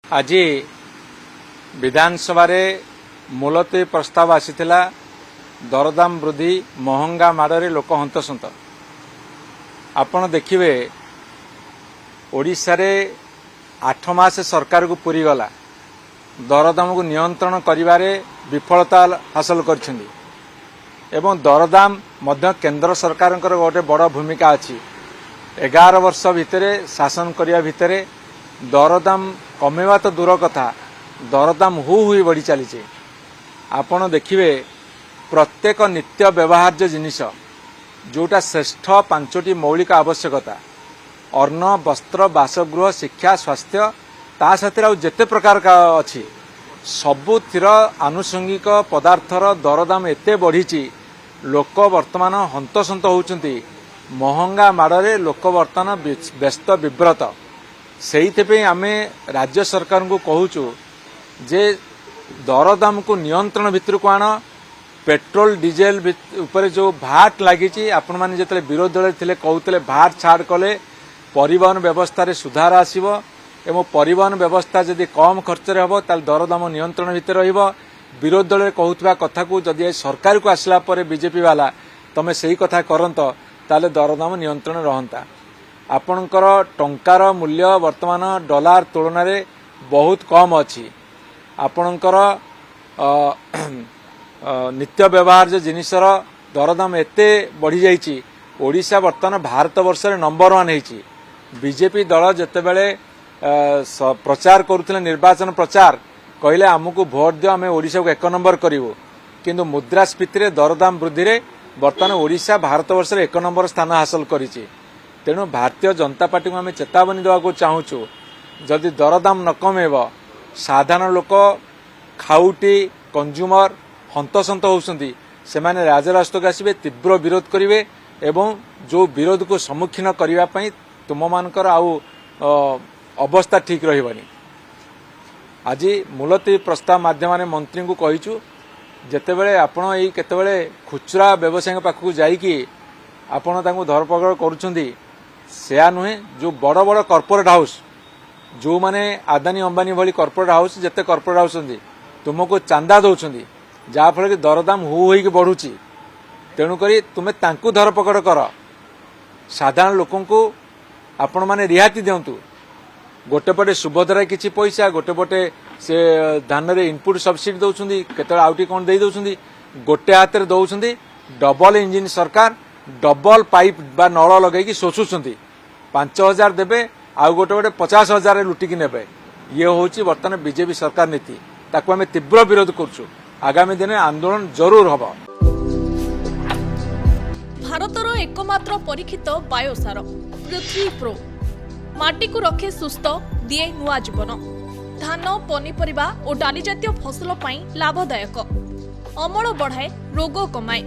आज विधानसभा मुलतवी प्रस्ताव आसीथिला दरदाम वृद्धि महंगा माड़े लोक हंतसंत। आपण देखिए ओडिशा रे 8 मास सरकार को पूरी गला दरदाम को नियंत्रण करिवारे विफलता हासिल करछिंदी एवं दरदाम मध्य केंद्र सरकार गोटे बड़ भूमिका अच्छी। 11 वर्ष भितर शासन करिया भितर दरदाम कमेवा तो दूर कथा दरदाम हुई बढ़ी चली। आपण देखिए प्रत्येक नित्य व्यवहार्य जिनिस जोटा श्रेष्ठ 5टी मौलिक आवश्यकता अन्न वस्त्र बासगृह शिक्षा स्वास्थ्य ता साथी जेते प्रकार का अच्छी सबुथिर आनुषंगिक पदार्थर दरदाम एते बढ़ी लोक वर्तमान हंतसंत होउचंती। महंगा माड़े लोक वर्तमान व्यस्त विव्रत। से आमे राज्य सरकार को कहूचु जे दरदाम को नियंत्रण भितर को आण। पेट्रोल डीजेल ऊपर जो भाट लगी आपण मैंने जिते विरोधी दल थे कहते भाट छाड़ कले परिवहन व्यवस्था रे सुधार आसीबो एवं परिवहन व्यवस्था जदि कम खर्च हम ताल दरदाम नियंत्रण भितर रहिबो। विरोधी दल कहूथबा कथा को जदि सरकार को आसला परे बीजेपी वाला तमे सही कथा करंत ताले दरदाम नियंत्रण रहंता। आपणकर टंकार मूल्य वर्तमान डॉलर तुलन में बहुत कम अच्छी। आपणकर नित्य व्यवहार जिनिसर दरदाम एते बढ़ी जाइए। ओडिशा वर्तमान भारत वर्ष रे नंबर 1 है। बीजेपी दल जितेबले प्रचार करुले निर्वाचन प्रचार कहले आमको भोट दियो आम ओडिशा को 1 नंबर करूँ किंतु मुद्रास्फीति रे दरदाम वृद्धि रे वर्तमान ओडिशा भारत वर्ष रे 1 नंबर स्थान हासिल करिछि। तेणु भारतीय जनता पार्टी को आम चेतावनी देवाक चाहूँ जदि दरदाम न कमेब साधारण लोक खाउटी कंज्यूमर हंतसंत होउछंती से माने राजरास्ता को आसबे तीव्र विरोध करेंगे एवं जो विरोध को सम्मुखीन करने तुम मानकर आउ अवस्था ठीक रही। आज मुलतवी प्रस्ताव माध्यम मंत्री को कहीचु जितेबले आपण यही केतेबले खुचरा व्यवसायी पाखक जाइकी आपण तांको धरपकड़ करुछंती सेया नुहे। जो बड़ बड़ कॉर्पोरेट हाउस जो माने आदानी अंबानी भली कॉर्पोरेट हाउस जिते कॉर्पोरेट हाउस तुमको चांदा दौरान जहाँफल कि दरदाम होइकी बढ़ुची। तेणुक तुम्हें तांकु धरपकड़ कर साधारण लोकों को आपण माने रिहाती दिंतु। गोटेपटे सुभद्रा किछि पैसा गोटेपटे से धान रे इनपुट सब्सिडी दौरान केत आउटी कौन दे दौरान गोटे हाथ में दौरान डबल इंजिन सरकार डबल पाइप बा नल लगे शोषुंट 5,000 देवे आउ गोटे गोटे 50,000 लुटिकी ने। ये हूँ बर्तमान बीजेपी सरकार नीति ताकू आम तीव्र विरोध करुचु। आगामी दिन आंदोलन जरूर हम। भारतर एकमात्र परीक्षित बायोसार पृथ्वी प्रो माटी को रखे सुस्थ दिए नुआ जीवन। धान पनीपरिबा और डाली जातीय फसल पाई लाभदायक अमल बढ़ाए रोग कमाए।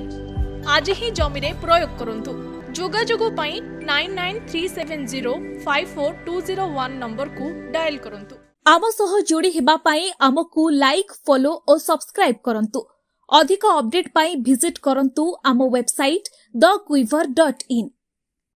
आज ही जमी रे प्रयोग करंतु। जोगाजोग पाई 9937054201 नंबर को डायल करंतु। आम सह जोड़ी हेबा पाई आमको लाइक फॉलो और सब्सक्राइब करंतु। अधिक अपडेट पाई विजिट करंतु आम वेबसाइट thequiver.in।